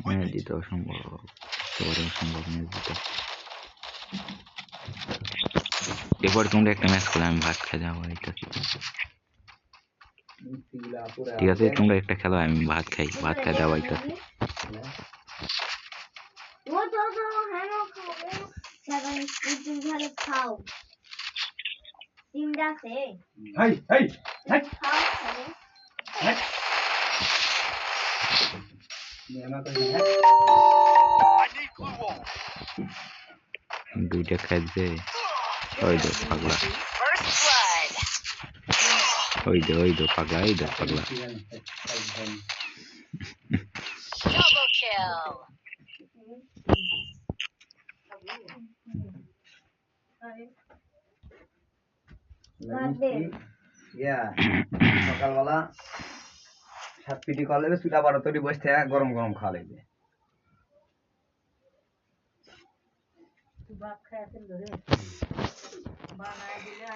Match জিতে অসম্ভব, একেবারে অসম্ভব ম্যাচ জিতে। এরপর তোমরা একটা ম্যাচ খেলো, আমি ভাত খাই যাবো। ঠিক আছে, তোমরা একটা খেলো, আমি ভাত খাই দেওয়া হইতাছি। দুইটা খাইছে ওই দে পাগলা, ওই দে পাগলা, এই দে পাগলা। সকালবেলা 7 পিটি খাওয়া লাগবে, চুলা 12 তৈরি বসে থাকে, গরম গরম খাওয়া লাগবে। বানায় দিলে